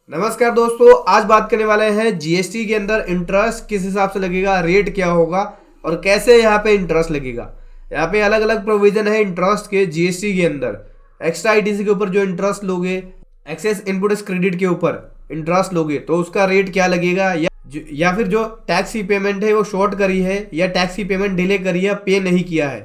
नमस्कार दोस्तों, आज बात करने वाले हैं जीएसटी के अंदर इंटरेस्ट किस हिसाब से लगेगा, रेट क्या होगा और कैसे यहाँ पे इंटरेस्ट लगेगा। यहाँ पे अलग अलग प्रोविजन है इंटरेस्ट के जीएसटी के अंदर। एक्स्ट्रा आईटीसी के ऊपर जो इंटरेस्ट लोगे, एक्सेस इनपुट क्रेडिट के ऊपर इंटरेस्ट लोगे तो उसका रेट क्या लगेगा, या फिर जो टैक्स की पेमेंट है वो शॉर्ट करी है या टैक्स की पेमेंट डिले करी है, पे नहीं किया है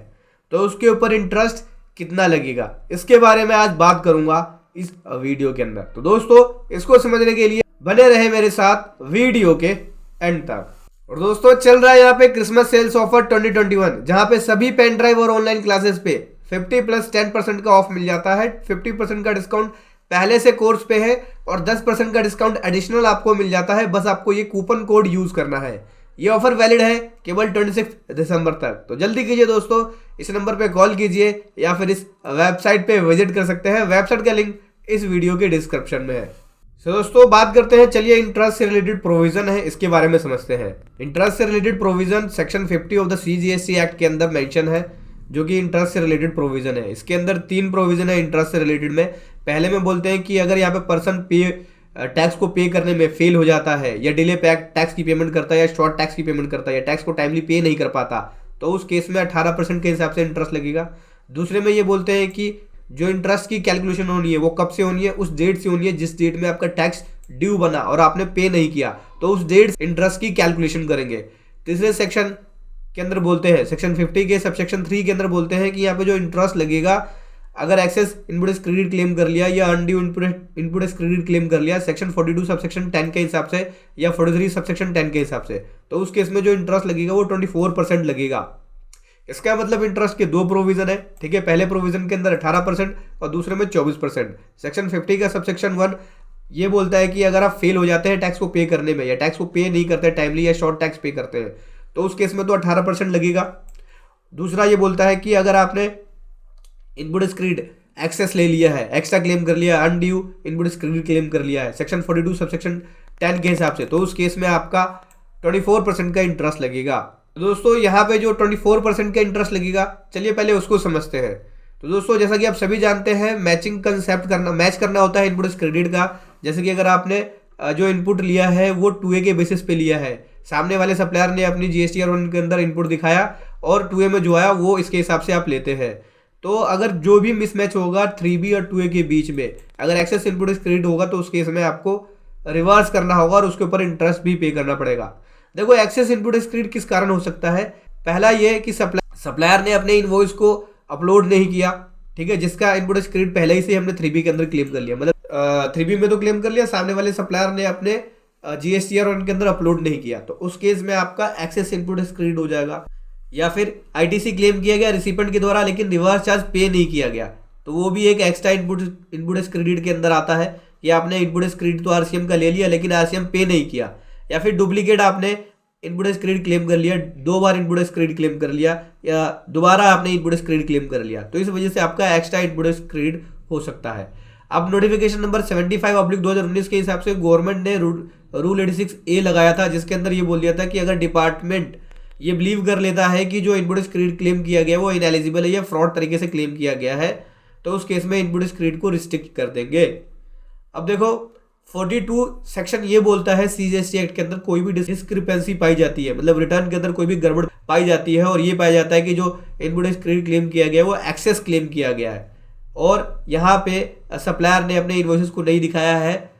तो उसके ऊपर इंटरेस्ट कितना लगेगा, इसके बारे में आज बात करूंगा इस वीडियो के अंदर। तो दोस्तों, इसको समझने के लिए बने रहे मेरे साथ वीडियो के एंड तक। और दोस्तों, चल रहा है यहाँ पे क्रिसमस सेल्स ऑफर 2021, जहां पे सभी पेन ड्राइव और ऑनलाइन क्लासेस पे 50 प्लस 10% का ऑफ मिल जाता है। 50% का डिस्काउंट पहले से कोर्स पे है और 10% का डिस्काउंट एडिशनल आपको मिल जाता है। बस आपको ये कूपन कोड यूज करना है। ये ऑफर वैलिड है केवल 26 दिसंबर तक। तो जल्दी कीजिए दोस्तों, इस नंबर पे कॉल कीजिए या फिर इस वेबसाइट पे विजिट कर सकते हैं। वेबसाइट का लिंक इस वीडियो के डिस्क्रिप्शन में है। तो दोस्तों, बात करते हैं, चलिए इंटरेस्ट से रिलेटेड प्रोविजन है इसके बारे में समझते हैं। इंटरेस्ट से related provision section 50 of the CGST act के अंदर मेंशन है, जो कि इंटरेस्ट से रिलेटेड प्रोविजन है। इसके अंदर 3 प्रोविजन है इंटरेस्ट से रिलेटेड में। पहले में बोलते हैं कि अगर यहाँ पे पर्सन टैक्स को पे करने में फेल हो जाता है या डिले टैक्स की पेमेंट करता है या शॉर्ट टैक्स की पेमेंट करता है या टैक्स को टाइमली पे नहीं कर पाता तो उस केस में 18% के हिसाब से इंटरेस्ट लगेगा। दूसरे में ये बोलते हैं कि जो इंटरेस्ट की कैलकुलेशन होनी है वो कब से होनी है, उस डेट से होनी है जिस डेट में आपका टैक्स ड्यू बना और आपने पे नहीं किया, तो उस डेट इंटरेस्ट की कैलकुलेशन करेंगे। तीसरे सेक्शन के अंदर बोलते हैं, सेक्शन 50 के सबसेक्शन 3 के अंदर बोलते हैं कि यहाँ पे जो इंटरेस्ट लगेगा, अगर एक्सेस इनपुट क्रेडिट क्लेम कर लिया या अनड्यू इनपुट क्रेडिट क्लेम कर लिया सेक्शन 42 सबसेक्शन 10 के हिसाब से या 43 सबसेक्शन 10 के हिसाब से, तो उस केस में जो इंटरेस्ट लगेगा वो 24% लगेगा। इसका मतलब इंटरेस्ट के 2 प्रोविजन है, ठीक है। पहले प्रोविजन के अंदर 18% और दूसरे में 24%। सेक्शन 50 का सबसेक्शन 1 ये बोलता है कि अगर आप फेल हो जाते हैं टैक्स को पे करने में या टैक्स को पे नहीं करते टाइमली या शॉर्ट टैक्स पे करते हैं तो उस केस में तो 18% लगेगा। दूसरा ये बोलता है कि अगर आपने इनपुट क्रेडिट एक्सेस ले लिया है, एक्स्ट्रा क्लेम कर लिया, अनड्यू इनपुट क्रेडिट क्लेम कर लिया है सेक्शन 42 सबसेक्शन 10 के हिसाब से, तो उस केस में आपका 24% का इंटरेस्ट लगेगा। तो दोस्तों, यहाँ पे जो 24% का इंटरेस्ट लगेगा, चलिए पहले उसको समझते हैं। तो दोस्तों, जैसा कि आप सभी जानते हैं, मैचिंग कंसेप्ट करना, मैच करना होता है इनपुट क्रेडिट का। जैसे कि अगर आपने जो इनपुट लिया है वो 2A के बेसिस पे लिया है, सामने वाले सप्लायर ने अपनी GSTR के अंदर इनपुट दिखाया और 2A में जो आया वो इसके हिसाब से आप लेते हैं। तो अगर जो भी मिसमैच होगा 3B और 2A के बीच में, अगर एक्सेस इनपुट क्रेडिट होगा तो उस केस में आपको रिवर्स करना होगा और उसके ऊपर इंटरेस्ट भी पे करना पड़ेगा। देखो, एक्सेस इनपुट क्रेडिट किस कारण हो सकता है। पहला ये कि सप्लायर ने अपने इनवॉइस को अपलोड नहीं किया, ठीक है, जिसका इनपुट क्रेडिट पहले ही से हमने 3B के अंदर क्लेम कर लिया, मतलब 3B में तो क्लेम कर लिया, सामने वाले सप्लायर ने अपने GSTR के अंदर अपलोड नहीं किया, तो उस केस में आपका एक्सेस इनपुट क्रेडिट हो जाएगा। या फिर ITC क्लेम किया गया रिसिपेंट के द्वारा लेकिन रिवर्स चार्ज पे नहीं किया गया, तो वो भी एक एक्स्ट्रा इनपुट क्रेडिट के अंदर आता है कि आपने इनपुट क्रेडिट तो RCM का ले लिया लेकिन RCM पे नहीं किया। या फिर डुप्लीकेट आपने इनपुट क्रेडिट क्लेम कर लिया, 2 बार इनपुट क्रेडिट क्लेम कर लिया या दोबारा आपने इनपुट क्रेडिट क्लेम कर लिया, तो इस वजह से आपका एक्स्ट्रा इनपुट क्रेडिट हो सकता है। अब नोटिफिकेशन नंबर 75/2019 के हिसाब से गवर्नमेंट ने रूल 86A लगाया था, जिसके अंदर ये बोल दिया था कि अगर डिपार्टमेंट ये बिलीव कर लेता है कि जो इनपुट क्रेडिट क्लेम किया गया वो इनएलिजिबल है या फ्रॉड तरीके से क्लेम किया गया है, तो उस केस में इनपुट क्रेडिट को रिस्ट्रिक्ट कर देंगे। अब देखो, 42 सेक्शन ये बोलता है सीजीएसटी एक्ट के अंदर कोई भी डिस्क्रिपेंसी पाई जाती है, मतलब रिटर्न के अंदर कोई भी गड़बड़ पाई जाती है और ये पाया जाता है कि जो इनपुट क्रेडिट क्लेम किया गया है वो एक्सेस क्लेम किया गया है और यहाँ पे सप्लायर ने अपने इनवॉइसेस को नहीं दिखाया है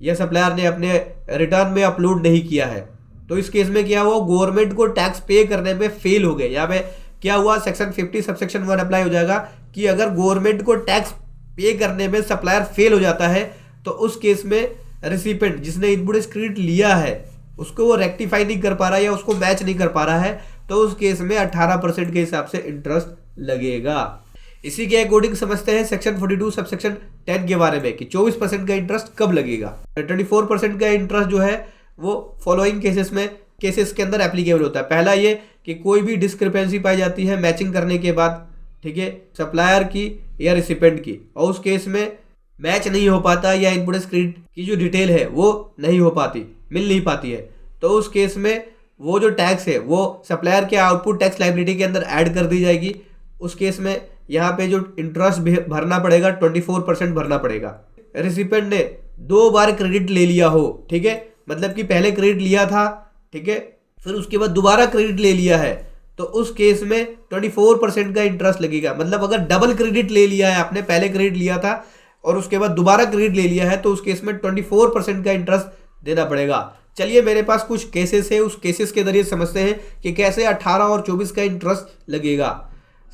या सप्लायर ने अपने रिटर्न में अपलोड नहीं किया है, तो इस केस में क्या हुआ, गवर्नमेंट को टैक्स पे करने में फेल हो गए। यहाँ पे क्या हुआ, सेक्शन 50 सबसेक्शन 1 अप्लाई हो जाएगा कि अगर गवर्नमेंट को टैक्स पे करने में सप्लायर फेल हो जाता है तो उस केस में रिसिपेंट जिसने इनपुट क्रेडिट लिया है उसको वो रेक्टिफाई नहीं कर पा रहा है या उसको मैच नहीं कर पा रहा है, तो उस केस में 18% के हिसाब से इंटरेस्ट लगेगा। इसी के अकॉर्डिंग समझते हैं सेक्शन 42 सबसेक्शन 10 के बारे में कि 24% का इंटरेस्ट कब लगेगा। 24% का इंटरेस्ट जो है वो फॉलोइंग केसेस के अंदर एप्लीकेबल होता है। पहला ये कि कोई भी डिस्क्रिपेंसी पाई जाती है मैचिंग करने के बाद, ठीक है, सप्लायर की या रिसिपेंट की, और उस केस में मैच नहीं हो पाता या इनपुट क्रेडिट की जो डिटेल है वो नहीं हो पाती, मिल नहीं पाती है, तो उस केस में वो जो टैक्स है वो सप्लायर के आउटपुट टैक्स लायबिलिटी के अंदर ऐड कर दी जाएगी। उस केस में यहाँ पे जो इंटरेस्ट भरना पड़ेगा 24% भरना पड़ेगा। रिसिपेंट ने 2 बार क्रेडिट ले लिया हो, ठीक है, मतलब कि पहले क्रेडिट लिया था, ठीक है, फिर उसके बाद दोबारा क्रेडिट ले लिया है, तो उस केस में 24% का इंटरेस्ट लगेगा। मतलब अगर डबल क्रेडिट ले लिया है आपने, पहले क्रेडिट लिया था और उसके बाद दोबारा क्रेडिट ले लिया है, तो उस केस में 24% का इंटरेस्ट देना पड़ेगा। चलिए मेरे पास कुछ केसेस है, उस केसेस के जरिए समझते हैं कि कैसे 18 और 24 का इंटरेस्ट लगेगा।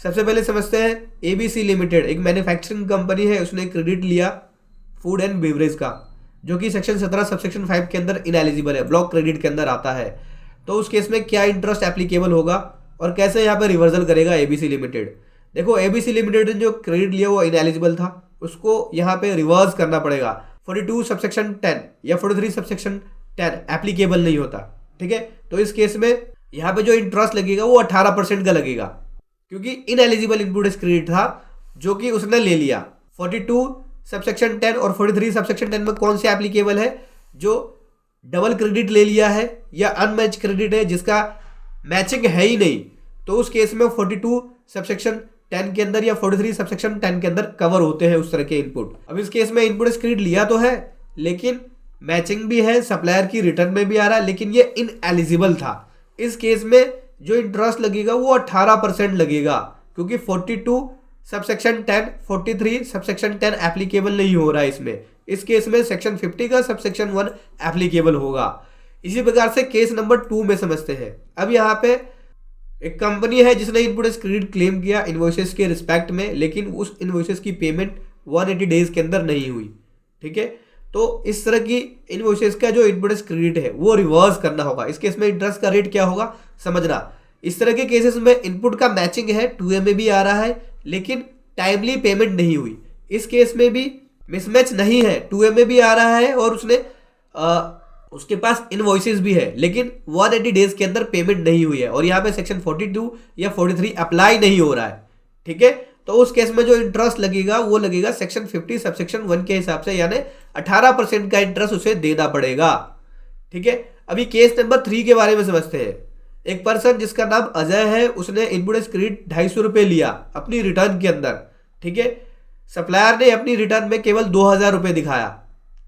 सबसे पहले समझते हैं एबीसी लिमिटेड, एक मैन्युफैक्चरिंग कंपनी है, उसने क्रेडिट लिया फूड एंड बेवरेज का, जो कि सेक्शन 17 सबसेक्शन 5 के अंदर इनएलिजिबल है, ब्लॉक क्रेडिट के अंदर आता है। तो उस केस में क्या इंटरेस्ट एप्लीकेबल होगा और कैसे यहाँ पे रिवर्सल करेगा एबीसी लिमिटेड। देखो एबीसी लिमिटेड ने जो क्रेडिट लिया वो इनएलिजिबल था, उसको यहाँ पे रिवर्स करना पड़ेगा। 42 सबसेक्शन 10 या 43 सबसेक्शन 10 एप्लीकेबल नहीं होता, ठीक है। तो इस केस में यहाँ पे जो इंटरेस्ट लगेगा वो 18% का लगेगा, क्योंकि इनएलिजिबल इनपुट क्रेडिट था जो कि उसने ले लिया। 42 सबसेक्शन 10 और 43 सबसेक्शन 10 में कौन से एप्लीकेबल है? जो डबल क्रेडिट ले लिया है या अनमैच क्रेडिट है जिसका मैचिंग है ही नहीं, तो उस केस में 42 सबसेक्शन 10 के अंदर या 43 सबसेक्शन 10 के अंदर कवर होते हैं उस तरह के इनपुट। अब इस केस में इनपुट क्रेडिट लिया तो है लेकिन मैचिंग भी है, सप्लायर की रिटर्न में भी आ रहा है, लेकिन ये इनएलिजिबल था। इस केस में जो इंटरेस्ट लगेगा वो 18% लगेगा, क्योंकि 42 सबसेक्शन 10 43 सबसेक्शन 10 एप्लीकेबल नहीं हो रहा है इसमें। इस केस में सेक्शन 50 का सबसेक्शन 1 एप्लीकेबल होगा। इसी प्रकार से केस नंबर 2 में समझते हैं। अब यहाँ पे एक कंपनी है जिसने इनपुट क्रेडिट क्लेम किया इनवॉइसेस के रिस्पेक्ट में, लेकिन उस इनवॉइसेस की पेमेंट 180 डेज के अंदर नहीं हुई, ठीक है। तो इस तरह की इनवॉइसेस का जो इनपुट क्रेडिट है वो रिवर्स करना होगा। इस केस में इंटरेस्ट का रेट क्या होगा समझना। इस तरह के केसेस में इनपुट का मैचिंग है, 2A में भी आ रहा है लेकिन टाइमली पेमेंट नहीं हुई। इस केस में भी मिसमैच नहीं है, 2A में भी आ रहा है और उसके पास इनवॉइसेस भी है, लेकिन 180 डेज के अंदर पेमेंट नहीं हुई है और यहाँ पे सेक्शन 42 या 43 अप्लाई नहीं हो रहा है, ठीक है। तो उस केस में जो इंटरेस्ट लगेगा वो लगेगा सेक्शन 50 सबसेक्शन 1 के हिसाब से, यानी 18% का इंटरेस्ट उसे देना पड़ेगा, ठीक है। अभी केस नंबर 3 के बारे में समझते हैं। एक पर्सन जिसका नाम अजय है, उसने इनपुट क्रेडिट 250 रुपये लिया अपनी रिटर्न के अंदर, ठीक है। सप्लायर ने अपनी रिटर्न में केवल 2000 रुपये दिखाया।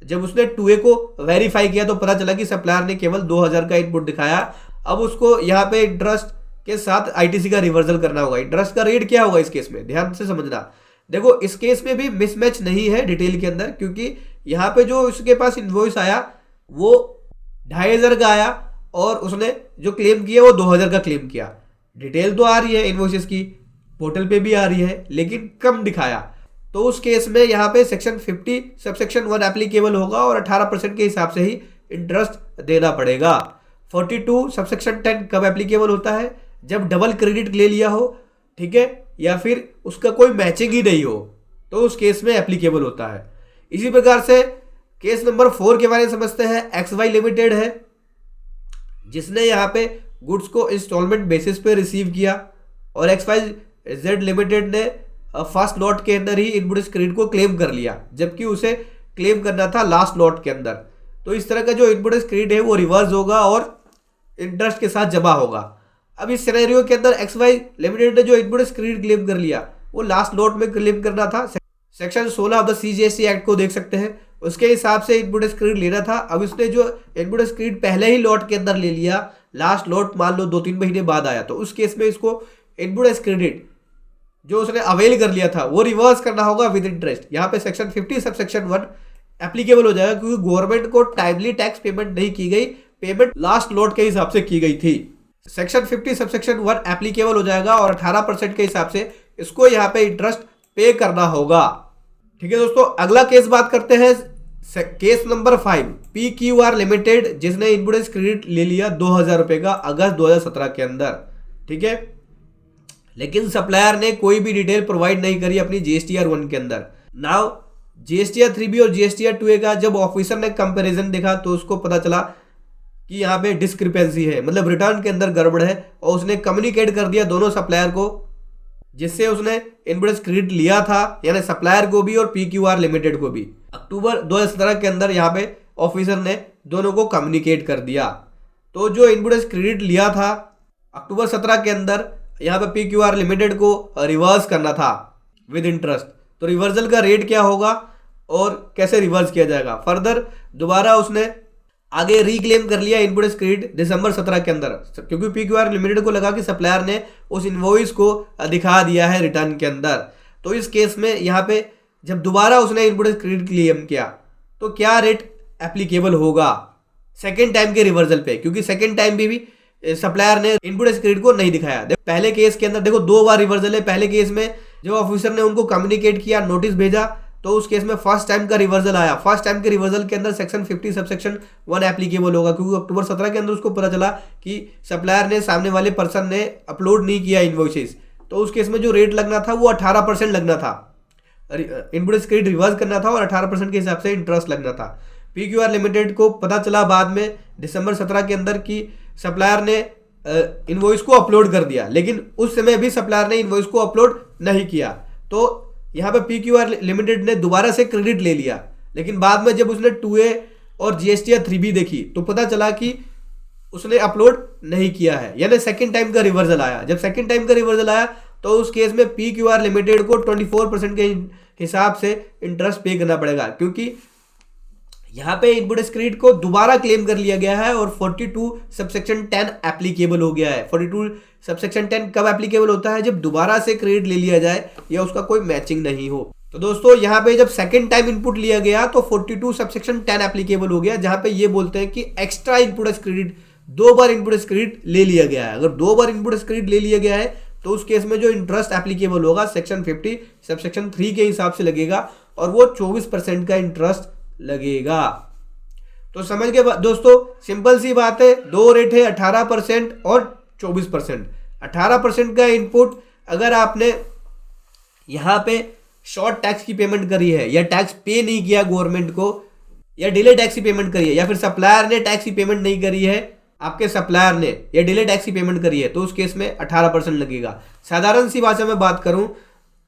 जब उसने 2A को वेरीफाई किया तो पता चला कि सप्लायर ने केवल 2000 का इनपुट दिखाया। अब उसको यहाँ पे इंटरेस्ट के साथ आईटीसी का रिवर्सल करना होगा। इंटरेस्ट का रेट क्या होगा इस केस में, ध्यान से समझना। देखो इस केस में भी मिसमैच नहीं है डिटेल के अंदर, क्योंकि यहाँ पे जो उसके पास इनवॉइस आया वो 2500 का आया और उसने जो क्लेम किया वो 2000 का क्लेम किया। डिटेल तो आ रही है इनवॉइसेस की, पोर्टल पे भी आ रही है, लेकिन कम दिखाया। तो उस केस में यहाँ पे सेक्शन 50 सबसेक्शन 1 एप्लीकेबल होगा और 18% के हिसाब से ही इंटरेस्ट देना पड़ेगा। 42 सबसेक्शन 10 कब एप्लीकेबल होता है? जब डबल क्रेडिट ले लिया हो, ठीक है, या फिर उसका कोई मैचिंग ही नहीं हो, तो उस केस में एप्लीकेबल होता है। इसी प्रकार से केस नंबर 4 के बारे में समझते हैं। XY लिमिटेड है जिसने यहाँ पे गुड्स को इंस्टॉलमेंट बेसिस पे रिसीव किया और XYZ लिमिटेड ने फर्स्ट लॉट के अंदर ही इनपुट क्रेडिट को क्लेम कर लिया, जबकि उसे क्लेम करना था लास्ट लॉट के अंदर। तो इस तरह का जो इनपुट क्रेडिट है वो रिवर्स होगा और इंटरेस्ट के साथ जमा होगा। अब इस सिनेरियो के अंदर XY लिमिटेड ने जो इनपुट क्रेडिट क्लेम कर लिया वो लास्ट लॉट में क्लेम करना था। Section 16 of the CGST act को देख सकते हैं, उसके हिसाब से इनपुट क्रेडिट लेना था। अब इसने जो इनपुट क्रेडिट पहले ही लॉट के अंदर ले लिया, लास्ट लॉट मान लो 2-3 महीने बाद आया, तो उस केस में इसको इनपुट क्रेडिट जो उसने अवेल कर लिया था वो रिवर्स करना होगा विद इंटरेस्ट। यहाँ पे सेक्शन 50 सबसेक्शन 1 एप्लीकेबल हो जाएगा, क्योंकि गवर्नमेंट को टाइमली टैक्स पेमेंट नहीं की गई, पेमेंट लास्ट लॉट के हिसाब से की गई थी। सेक्शन 50 सबसेक्शन 1 एप्लीकेबल हो जाएगा और 18% के हिसाब से इसको यहाँ पे इंटरेस्ट पे करना होगा, ठीक है दोस्तों। अगला केस बात करते हैं, केस नंबर 5 PQR लिमिटेड, जिसने इनपुट क्रेडिट ले लिया 2000 रुपये का अगस्त 2017 के अंदर, ठीक है, लेकिन सप्लायर ने कोई भी डिटेल प्रोवाइड नहीं करी अपनी GSTR 1 के अंदर। नाउ GSTR 3B और GSTR 2A का जब ऑफिसर ने कंपैरिजन देखा तो उसको पता चला कि यहाँ पे डिस्क्रिपेंसी है, मतलब रिटर्न के अंदर गड़बड़ है, और उसने कम्युनिकेट कर दिया दोनों सप्लायर को, जिससे उसने इनपुट क्रेडिट लिया था, यानी सप्लायर को भी और PQR लिमिटेड को भी। अक्टूबर 2017 के अंदर यहाँ पे ऑफिसर ने दोनों को कम्युनिकेट कर दिया। तो जो इनपुट क्रेडिट लिया था अक्टूबर 17 के अंदर यहाँ पे PQR लिमिटेड को रिवर्स करना था विद इंटरेस्ट। तो रिवर्सल का रेट क्या होगा? और कैसे रिवर्स किया जाएगा। फर्दर दोबारा उसने आगे रिक्लेम कर लिया इनपुट क्रेडिट दिसंबर 17 के अंदर, क्योंकि PQR लिमिटेड को लगा कि सप्लायर ने उस इनवॉइस को दिखा दिया है रिटर्न के अंदर। तो इस केस में यहाँ पे जब दोबारा उसने इनपुट क्रेडिट क्लेम किया तो क्या रेट एप्लीकेबल होगा सेकेंड टाइम के रिवर्सल पे, क्योंकि सेकेंड टाइम भी सप्लायर ने इनपुट क्रेडिट को नहीं दिखाया। पहले केस के अंदर देखो 2 बार रिवर्सल है। पहले केस में जब ऑफिसर ने उनको कम्युनिकेट किया, नोटिस भेजा, तो उस केस में फर्स्ट टाइम का रिवर्सल आया। फर्स्ट टाइम के रिवर्सल के अंदर सेक्शन 50 सबसेक्शन 1 एप्लीकेबल होगा, क्योंकि अक्टूबर 17 के अंदर उसको पता चला कि सप्लायर ने, सामने वाले पर्सन ने अपलोड नहीं किया इनवॉइसेस। तो उस केस में जो रेट लगना था वो 18% लगना था, इनपुट क्रेडिट रिवर्स करना था और 18% के हिसाब से इंटरेस्ट लगना था। PQR लिमिटेड को पता चला बाद में दिसंबर 17 के अंदर कि सप्लायर ने इनवॉइस को अपलोड कर दिया, लेकिन उस समय भी सप्लायर ने इनवॉइस को अपलोड नहीं किया। तो यहाँ पे PQR लिमिटेड ने दोबारा से क्रेडिट ले लिया, लेकिन बाद में जब उसने 2A और GST 3B देखी तो पता चला कि उसने अपलोड नहीं किया है, यानी सेकंड टाइम का रिवर्सल आया। जब सेकंड टाइम का रिवर्सल आया तो उस केस में PQR लिमिटेड को 24% के हिसाब से इंटरेस्ट पे करना पड़ेगा, क्योंकि यहाँ पे इनपुट क्रेडिट को दोबारा क्लेम कर लिया गया है और 42 सबसेक्शन 10 एप्लीकेबल हो गया है। 42 सबसेक्शन 10 कब एप्लीकेबल होता है? जब दोबारा से क्रेडिट ले लिया जाए या उसका कोई मैचिंग नहीं हो। तो दोस्तों यहाँ पे जब सेकंड टाइम इनपुट लिया गया तो 42 सबसेक्शन 10 एप्लीकेबल हो गया, जहां पे ये बोलते हैं कि एक्स्ट्रा इनपुट क्रेडिट 2 बार इनपुट क्रेडिट ले लिया गया है। अगर 2 बार इनपुट क्रेडिट ले लिया गया है तो उस केस में जो इंटरेस्ट एप्लीकेबल होगा सेक्शन 50 सबसेक्शन 3 के हिसाब से लगेगा और वो 24% का इंटरेस्ट लगेगा। तो समझ गए दोस्तों, सिंपल सी बात है। 2 रेट है 18% और 24%। 18% का इनपुट अगर आपने यहां पे शॉर्ट टैक्स की पेमेंट करी है या टैक्स पे नहीं किया गवर्नमेंट को, या डिले टैक्स की पेमेंट करी है, या फिर सप्लायर ने टैक्स की पेमेंट नहीं करी है, आपके सप्लायर ने, या डिले टैक्स की पेमेंट करी है, तो उस केस में 18% लगेगा। साधारण सी भाषा में बात करूं,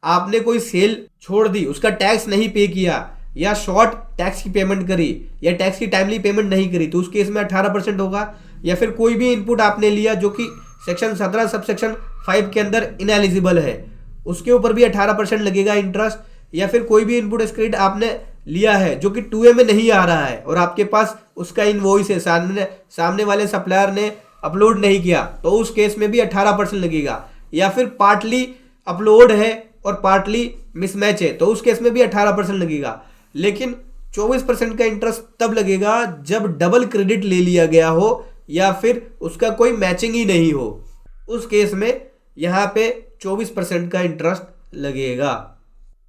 आपने कोई सेल छोड़ दी, उसका टैक्स नहीं पे किया, या शॉर्ट टैक्स की पेमेंट करी, या टैक्स की टाइमली पेमेंट नहीं करी, तो उस केस में 18% होगा। या फिर कोई भी इनपुट आपने लिया जो कि सेक्शन 17 सबसेक्शन 5 के अंदर इनएलिजिबल है, उसके ऊपर भी 18% लगेगा इंटरेस्ट। या फिर कोई भी इनपुट क्रेडिट आपने लिया है जो कि 2A में नहीं आ रहा है और आपके पास उसका इनवॉइस है, सामने वाले सप्लायर ने अपलोड नहीं किया, तो उस केस में भी 18% लगेगा। या फिर पार्टली अपलोड है और पार्टली मिसमैच है, तो उस केस में भी 18% लगेगा। लेकिन 24% का इंटरेस्ट तब लगेगा जब डबल क्रेडिट ले लिया गया हो या फिर उसका कोई मैचिंग ही नहीं हो, उस केस में यहाँ पे 24% का इंटरेस्ट लगेगा।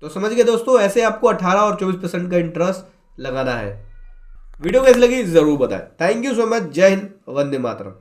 तो समझ गए दोस्तों, ऐसे आपको 18 और 24% का इंटरेस्ट लगाना है। वीडियो कैसी लगी जरूर बताएं। Thank you so much. जय हिंद, वंदे मातरम।